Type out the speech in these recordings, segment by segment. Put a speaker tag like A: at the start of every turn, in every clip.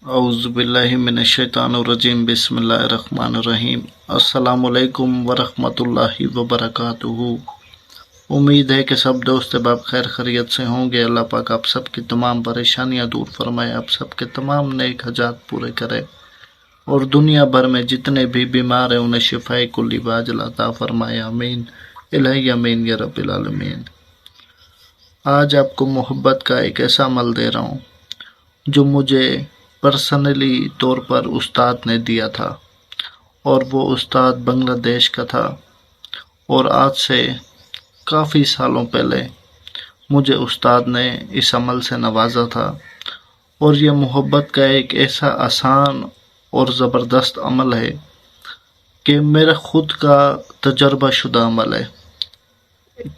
A: औज़ुबिल्लाहिमिनश्शैतानिर्रजीम बिस्मिल्लाहिर्रहमानिर्रहीम। अस्सलामुअलैकुम वरहमतुल्लाहि वबरकातुहू। उम्मीद है कि सब दोस्त बाब खैर खैरियत से होंगे। अल्लाह पाक आप सब की तमाम परेशानियां दूर फरमाए, आप सब के तमाम नेक हजात पूरे करे और दुनिया भर में जितने भी बीमार हैं उन्हें शिफाए कुल्ली बाजल अता फरमाए। आमीन इलाही आमीन या रब्बिल आलमीन। आज आपको मोहब्बत का एक ऐसा अमल दे रहा हूँ जो मुझे पर्सनली तौर पर उस्ताद ने दिया था, और वो उस्ताद बांग्लादेश का था। और आज से काफ़ी सालों पहले मुझे उस्ताद ने इस अमल से नवाजा था। और ये मोहब्बत का एक ऐसा आसान और ज़बरदस्त अमल है कि मेरा खुद का तजर्बा शुदा अमल है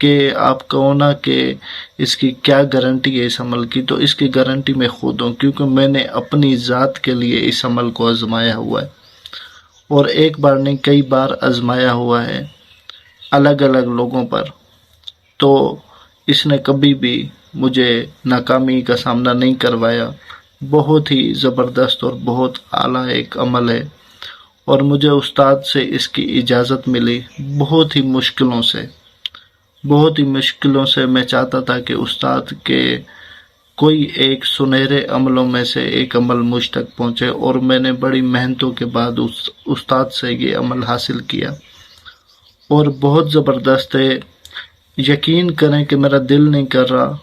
A: कि आप कहो ना कि इसकी क्या गारंटी है इस अमल की, तो इसकी गारंटी मैं खुद हूँ, क्योंकि मैंने अपनी ज़ात के लिए इस अमल को आजमाया हुआ है। और एक बार नहीं कई बार आजमाया हुआ है अलग अलग लोगों पर। तो इसने कभी भी मुझे नाकामी का सामना नहीं करवाया। बहुत ही ज़बरदस्त और बहुत आला एक अमल है। और मुझे उस्ताद से इसकी इजाज़त मिली बहुत ही मुश्किलों से। मैं चाहता था कि उस्ताद के कोई एक सुनहरे अमलों में से एक अमल मुझ तक पहुँचे, और मैंने बड़ी मेहनतों के बाद उस उस्ताद से ये अमल हासिल किया और बहुत ज़बरदस्त है। यकीन करें कि मेरा दिल नहीं कर रहा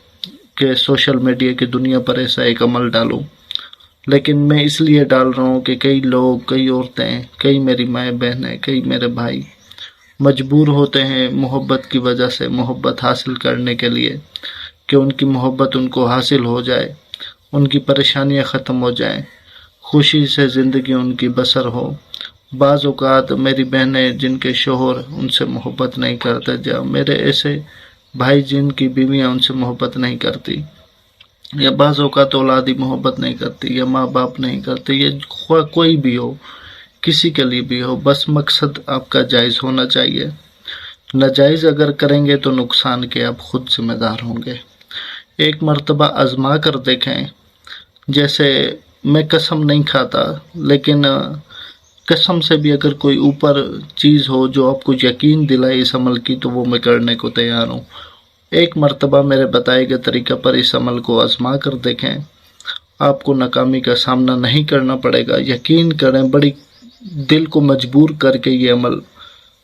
A: कि सोशल मीडिया की दुनिया पर ऐसा एक अमल डालूं, लेकिन मैं इसलिए डाल रहा हूँ कि कई लोग, कई औरतें, कई मेरी माएँ बहनें, कई मेरे भाई मजबूर होते हैं मोहब्बत की वजह से, मोहब्बत हासिल करने के लिए कि उनकी मोहब्बत उनको हासिल हो जाए, उनकी परेशानियां ख़त्म हो जाएं, खुशी से ज़िंदगी उनकी बसर हो। बाज़ औक़ात मेरी बहनें जिनके शोहर उनसे मोहब्बत नहीं करते, या मेरे ऐसे भाई जिनकी बीवियां उनसे मोहब्बत नहीं करती, या बाज़ औक़ात औलादी मोहब्बत नहीं करती, या माँ बाप नहीं करते, ये कोई भी हो, किसी के लिए भी हो, बस मकसद आपका जायज़ होना चाहिए। नाजायज़ अगर करेंगे तो नुकसान के आप खुद जिम्मेदार होंगे। एक मर्तबा आजमा कर देखें। जैसे मैं कसम नहीं खाता, लेकिन कसम से भी अगर कोई ऊपर चीज़ हो जो आपको यकीन दिलाए इस अमल की, तो वो मैं करने को तैयार हूँ। एक मर्तबा मेरे बताए गए तरीक़ा पर इस अमल को आजमा कर देखें, आपको नाकामी का सामना नहीं करना पड़ेगा। यकीन करें, बड़ी दिल को मजबूर करके ये अमल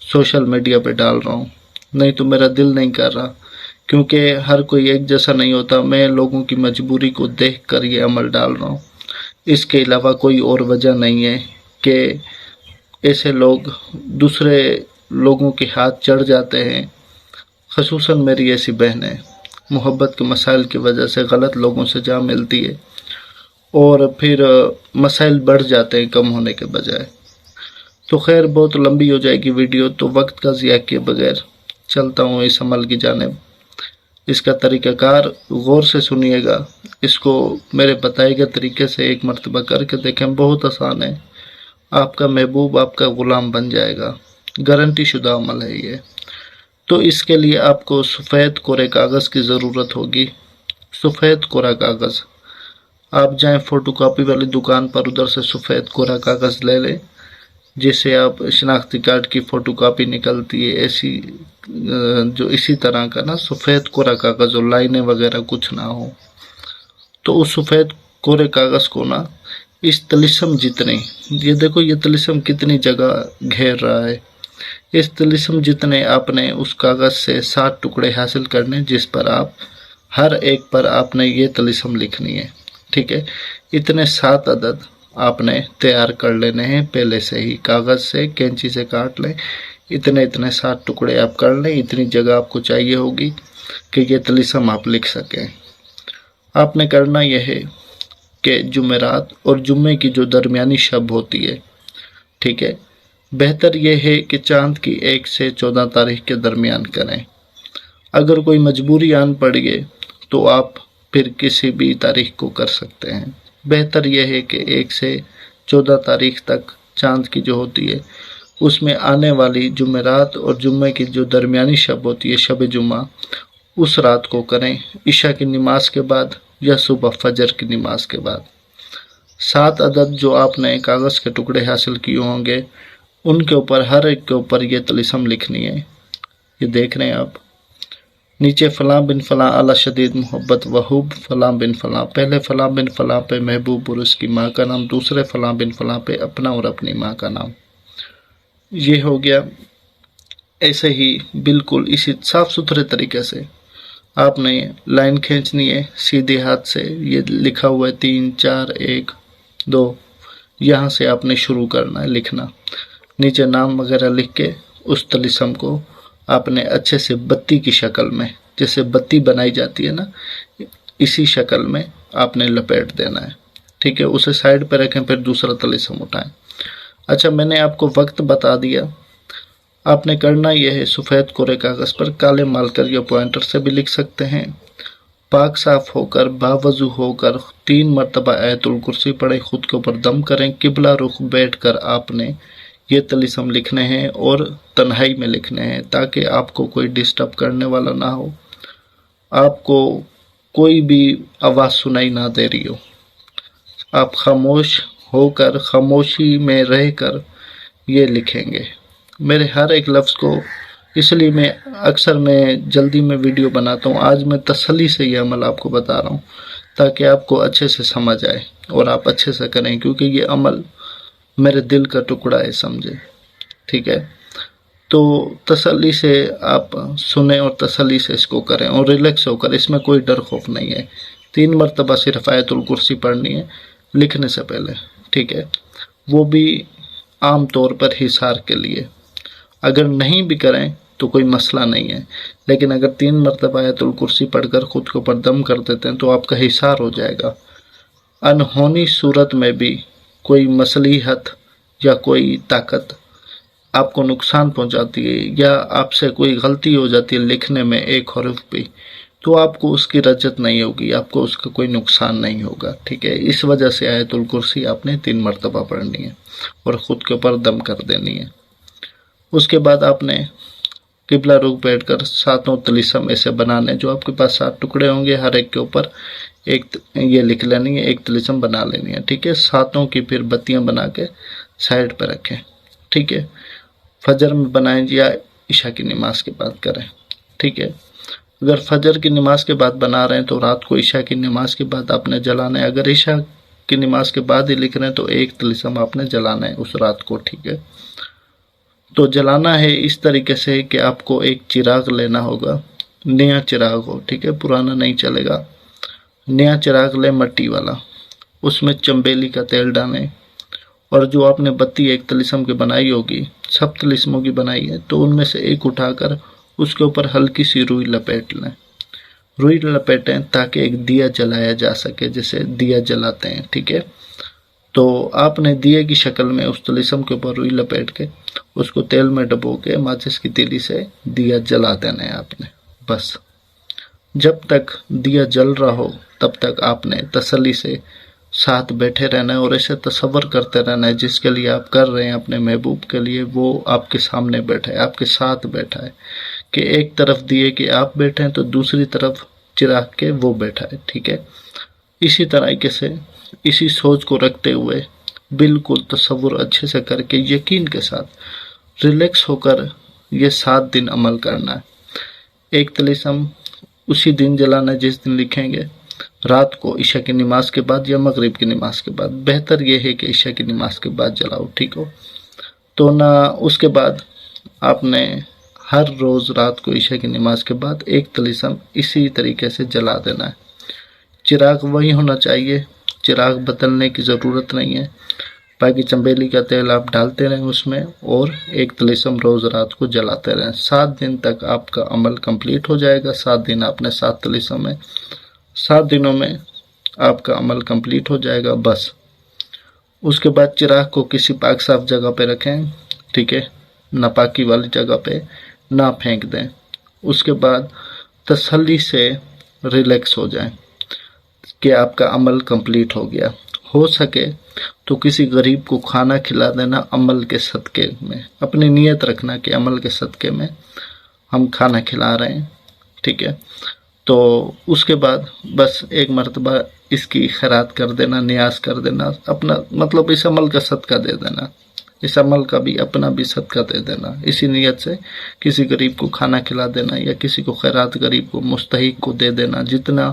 A: सोशल मीडिया पे डाल रहा हूँ, नहीं तो मेरा दिल नहीं कर रहा, क्योंकि हर कोई एक जैसा नहीं होता। मैं लोगों की मजबूरी को देख कर ये अमल डाल रहा हूँ, इसके अलावा कोई और वजह नहीं है कि ऐसे लोग दूसरे लोगों के हाथ चढ़ जाते हैं। ख़ुसूसन मेरी ऐसी बहनें मोहब्बत के मसाइल की वजह से गलत लोगों से जा मिलती है, और फिर मसाइल बढ़ जाते हैं कम होने के बजाय। तो खैर, बहुत लंबी हो जाएगी वीडियो, तो वक्त का ज़िया किए बगैर चलता हूँ इस अमल की जानिब। इसका तरीक़ाकार गौर से सुनिएगा। इसको मेरे बताए गए तरीके से एक मरतबा करके देखें, बहुत आसान है। आपका महबूब आपका ग़ुलाम बन जाएगा। गारंटी शुदा अमल है ये। तो इसके लिए आपको सफ़ेद कोरे कागज़ की ज़रूरत होगी। सफ़ेद कोरा कागज़, आप जाएँ फ़ोटोकॉपी वाली दुकान पर, उधर से सफ़ेद कोरा कागज़ ले लें, जिसे आप शनाख्ती कार्ड की फ़ोटोकॉपी निकलती है ऐसी, जो इसी तरह का ना सफ़ेद कोरा कागज़ और लाइनें वगैरह कुछ ना हो। तो उस सफ़ेद कोरे कागज़ को ना इस तिलिस्म जितने, ये देखो ये तिलिस्म कितनी जगह घेर रहा है, इस तिलिस्म जितने आपने उस कागज़ से 7 टुकड़े हासिल करने, जिस पर आप हर एक पर आपने ये तिलिस्म लिखनी है। ठीक है, इतने 7 अदद आपने तैयार कर लेने हैं पहले से ही, कागज़ से कैंची से काट लें। इतने 7 टुकड़े आप कर लें। इतनी जगह आपको चाहिए होगी कि ये तिलिस्म आप लिख सकें। आपने करना यह है कि जुमेरात और जुम्मे की जो दरमियानी शब होती है, ठीक है, बेहतर यह है कि चाँद की 1 से 14 तारीख के दरमियान करें। अगर कोई मजबूरी आन पड़ गई तो आप फिर किसी भी तारीख को कर सकते हैं। बेहतर यह है कि 1 से 14 तारीख तक चाँद की जो होती है, उसमें आने वाली जुमेरात और जुम्मे की जो दरमियानी शब होती है, शब जुम्मा, उस रात को करें, इशा की नमाज के बाद या सुबह फजर की नमाज के बाद। 7 अदद जो आपने कागज़ के टुकड़े हासिल किए होंगे उनके ऊपर, हर एक के ऊपर ये तलिस्म लिखनी है। ये देख रहे हैं आप, नीचे फलां बिन फलां आला शदीद मोहब्बत वहूब फलां बिन फलां, पहले फलां बिन फलां पे महबूब और उसकी माँ का नाम, दूसरे फलां बिन फलां पे अपना और अपनी माँ का नाम। ये हो गया। ऐसे ही बिल्कुल इसी साफ सुथरे तरीके से आपने लाइन खींचनी है सीधे हाथ से। ये लिखा हुआ है 3 4 1 2, यहाँ से आपने शुरू करना है लिखना। नीचे नाम वगैरह लिख के उस तलिस्म को आपने अच्छे से बत्ती की शक्ल में, जैसे बत्ती बनाई जाती है ना, इसी शक्ल में आपने लपेट देना है। ठीक है, उसे साइड पर रखें, फिर दूसरा तलिस्म उठाएं। अच्छा, मैंने आपको वक्त बता दिया। आपने करना यह है, सफ़ेद कोरे कागज़ पर काले मार्कर या पॉइंटर से भी लिख सकते हैं। पाक साफ होकर बावजू होकर 3 मरतबा आयतुल कुर्सी पढ़े, खुद के ऊपर दम करें, किबला रुख बैठ कर आपने ये तलिस्म लिखने हैं और तन्हाई में लिखने हैं, ताकि आपको कोई डिस्टर्ब करने वाला ना हो, आपको कोई भी आवाज़ सुनाई ना दे रही हो। आप खामोश होकर, खामोशी में रहकर ये लिखेंगे मेरे हर एक लफ्ज़ को। इसलिए मैं जल्दी में वीडियो बनाता हूँ। आज मैं तसल्ली से ये अमल आपको बता रहा हूँ ताकि आपको अच्छे से समझ आए और आप अच्छे से करें, क्योंकि ये अमल मेरे दिल का टुकड़ा है, समझे। ठीक है, तो तसल्ली से आप सुने और तसल्ली से इसको करें और रिलैक्स होकर, इसमें कोई डर खौफ नहीं है। 3 मरतबा सिर्फ आयतुल कुर्सी पढ़नी है लिखने से पहले। ठीक है, वो भी आम तौर पर हिसार के लिए। अगर नहीं भी करें तो कोई मसला नहीं है, लेकिन अगर 3 मरतबा आयतुल कुर्सी पढ़कर खुद को पर दम कर देते हैं तो आपका हिसार हो जाएगा। अनहोनी सूरत में भी कोई मसलीहत या कोई ताकत आपको नुकसान पहुंचाती है या आपसे कोई गलती हो जाती है लिखने में एक हरफ भी, तो आपको उसकी रजत नहीं होगी, आपको उसका कोई नुकसान नहीं होगा। ठीक है, इस वजह से आयतुल कुर्सी आपने 3 मरतबा पढ़नी है और ख़ुद के ऊपर दम कर देनी है। उसके बाद आपने किबला रुख बैठ कर 7 तलिस्म ऐसे बनाने, जो आपके पास 7 टुकड़े होंगे, हर एक के ऊपर एक ये लिख लेनी है, एक तलिस्म बना लेनी है। ठीक है, 7 की फिर बत्तियां बना के साइड पर रखें। ठीक है, फजर में बनाएं या इशा की नमाज के बाद करें। ठीक है, अगर फजर की नमाज के बाद बना रहे हैं तो रात को इशा की नमाज के बाद आपने जलाना है। अगर इशा की नमाज के बाद ही लिख रहे हैं तो एक तलिस्म आपने जलाना है उस रात को। ठीक है, तो जलाना है इस तरीके से कि आपको एक चिराग लेना होगा, नया चिराग हो। ठीक है, पुराना नहीं चलेगा। नया चिराग ले मट्टी वाला, उसमें चंबेली का तेल डालें और जो आपने बत्ती एक तलिस्म की बनाई होगी, सब तलिस्मों की बनाई है, तो उनमें से एक उठाकर उसके ऊपर हल्की सी रुई लपेट लें। रुई लपेटें ताकि एक दिया जलाया जा सके, जैसे दिया जलाते हैं। ठीक है, तो आपने दिए की शक्ल में उस तलिस्म के ऊपर रुई लपेट के उसको तेल में डबो के माचिस की तीली से दिया जला देना है आपने। बस जब तक दिया जल रहा हो तब तक आपने तसल्ली से साथ बैठे रहना है और ऐसे तसव्वुर करते रहना है जिसके लिए आप कर रहे हैं अपने महबूब के लिए, वो आपके सामने बैठा है, आपके साथ बैठा है, कि एक तरफ दिए कि आप बैठे हैं तो दूसरी तरफ चिराग के वो बैठा है। ठीक है, इसी तरीके से इसी सोच को रखते हुए बिल्कुल तसव्वुर अच्छे से करके यकीन के साथ रिलैक्स होकर ये 7 दिन अमल करना है। एक तलिस्म उसी दिन जलाना है जिस दिन लिखेंगे, रात को इशा की नमाज के बाद या मगरिब की नमाज के बाद। बेहतर यह है कि इशा की नमाज के बाद जलाओ। ठीक हो, तो ना उसके बाद आपने हर रोज़ रात को इशा की नमाज के बाद एक तलिस्म इसी तरीके से जला देना है। चिराग वही होना चाहिए, चिराग बदलने की ज़रूरत नहीं है। बाकी चंबेली का तेल आप डालते रहें उसमें और एक तलिस्म रोज़ रात को जलाते रहें। 7 दिन तक आपका अमल कंप्लीट हो जाएगा। 7 दिन आपने 7 तलिस्म में, 7 दिनों में आपका अमल कंप्लीट हो जाएगा। बस उसके बाद चिराग को किसी पाक साफ जगह पे रखें। ठीक है, नापाकी वाली जगह पे ना फेंक दें। उसके बाद तसल्ली से रिलैक्स हो जाएं कि आपका अमल कंप्लीट हो गया। हो सके तो किसी गरीब को खाना खिला देना अमल के सदक़े में। अपनी नीयत रखना कि अमल के सदक़े में हम खाना खिला रहे हैं। ठीक है, تو اس کے بعد بس ایک مرتبہ اس کی خیرات کر دینا، نیاز کر دینا، اپنا مطلب اس عمل کا صدقہ دے دینا، اس عمل کا بھی اپنا بھی صدقہ دے دینا، اسی نیت سے کسی غریب کو کھانا کھلا دینا یا کسی کو خیرات غریب کو مستحق کو دے دینا، جتنا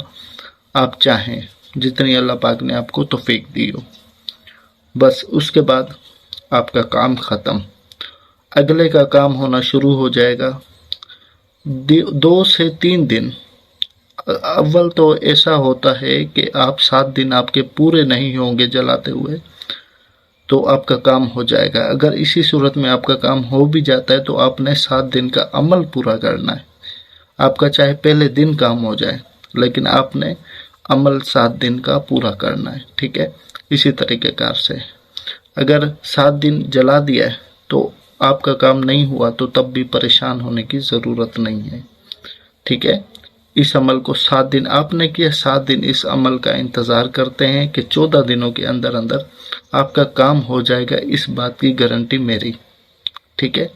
A: آپ چاہیں، جتنی اللہ پاک نے آپ کو توفیق دی ہو۔ بس اس کے بعد آپ کا کام ختم، اگلے کا کام ہونا شروع ہو جائے گا 2 سے 3 دن۔ اول تو ایسا ہوتا ہے کہ آپ 7 دن آپ کے پورے نہیں ہوں گے جلاتے ہوئے تو آپ کا کام ہو جائے گا۔ اگر اسی صورت میں آپ کا کام ہو بھی جاتا ہے تو آپ نے 7 دن کا عمل پورا کرنا ہے۔ آپ کا چاہے پہلے دن کام ہو جائے لیکن آپ نے عمل 7 دن کا پورا کرنا ہے، ٹھیک ہے؟ اسی طریقے کار سے اگر 7 دن جلا دیا ہے تو آپ کا کام نہیں ہوا تو تب بھی پریشان ہونے کی ضرورت نہیں ہے، ٹھیک ہے؟ اس عمل کو 7 دن آپ نے کیا، 7 دن اس عمل کا انتظار کرتے ہیں کہ 14 دنوں کے اندر اندر آپ کا کام ہو جائے گا، اس بات کی گارنٹی میری، ٹھیک ہے؟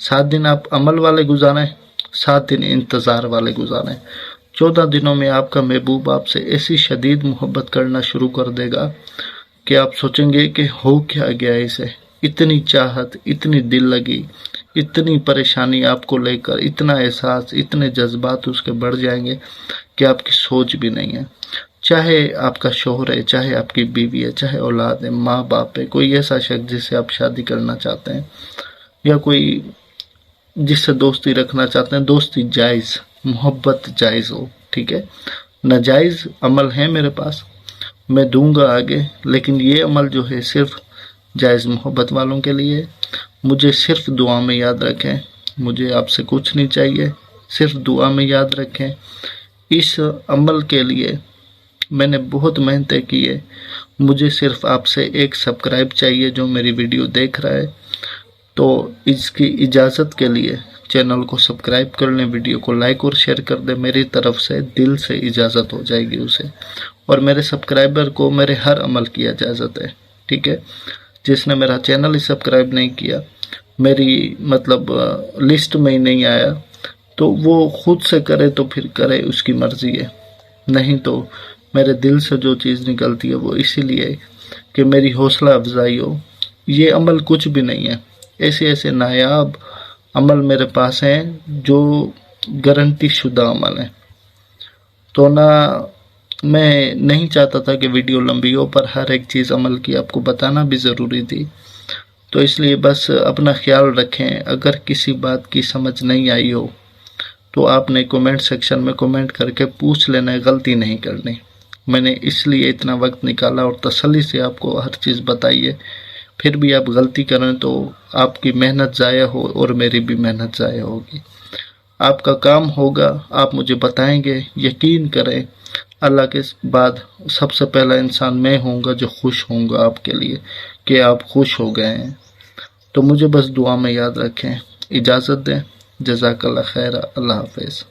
A: 7 دن آپ عمل والے گزاریں، 7 دن انتظار والے گزاریں۔ 14 دنوں میں آپ کا محبوب آپ سے ایسی شدید محبت کرنا شروع کر دے گا کہ آپ سوچیں گے کہ ہو کیا گیا اسے، اتنی چاہت، اتنی دل لگی، اتنی پریشانی آپ کو لے کر، اتنا احساس، اتنے جذبات اس کے بڑھ جائیں گے کہ آپ کی سوچ بھی نہیں ہے۔ چاہے آپ کا شوہر ہے، چاہے آپ کی بیوی ہے، چاہے اولاد ہے، ماں باپ ہے، کوئی ایسا شخص جس سے آپ شادی کرنا چاہتے ہیں یا کوئی جس سے دوستی رکھنا چاہتے ہیں، دوستی جائز، محبت جائز ہو، ٹھیک ہے؟ ناجائز عمل ہے میرے پاس، میں دوں گا آگے، لیکن یہ عمل جو ہے صرف جائز محبت والوں کے لیے۔ مجھے صرف دعا میں یاد رکھیں، مجھے آپ سے کچھ نہیں چاہیے، صرف دعا میں یاد رکھیں۔ اس عمل کے لیے میں نے بہت محنتیں کی ہے، مجھے صرف آپ سے ایک سبسکرائب چاہیے جو میری ویڈیو دیکھ رہا ہے، تو اس کی اجازت کے لیے چینل کو سبسکرائب کر لیں، ویڈیو کو لائک اور شیئر کر دیں، میری طرف سے دل سے اجازت ہو جائے گی اسے، اور میرے سبسکرائبر کو میرے ہر عمل کی اجازت ہے، ٹھیک ہے؟ جس نے میرا چینل ہی سبسکرائب نہیں کیا، میری مطلب لسٹ میں ہی نہیں آیا، تو وہ خود سے کرے تو پھر کرے، اس کی مرضی ہے، نہیں تو میرے دل سے جو چیز نکلتی ہے وہ اسی لیے کہ میری حوصلہ افزائی ہو۔ یہ عمل کچھ بھی نہیں ہے، ایسے ایسے نایاب عمل میرے پاس ہیں جو گارنٹی شدہ عمل ہیں، تو نہ میں نہیں چاہتا تھا کہ ویڈیو لمبی ہو، پر ہر ایک چیز عمل کی آپ کو بتانا بھی ضروری تھی، تو اس لیے بس اپنا خیال رکھیں۔ اگر کسی بات کی سمجھ نہیں آئی ہو تو آپ نے کومنٹ سیکشن میں کومنٹ کر کے پوچھ لینا ہے، غلطی نہیں کرنی۔ میں نے اس لیے اتنا وقت نکالا اور تسلی سے آپ کو ہر چیز بتائی ہے، پھر بھی آپ غلطی کریں تو آپ کی محنت ضائع ہو اور میری بھی محنت ضائع ہوگی۔ آپ کا کام ہوگا، آپ مجھے بتائیں گے، یقین کریں اللہ کے بعد سب سے پہلا انسان میں ہوں گا جو خوش ہوں گا آپ کے لیے کہ آپ خوش ہو گئے ہیں۔ تو مجھے بس دعا میں یاد رکھیں، اجازت دیں، جزاک اللہ خیر، اللہ حافظ۔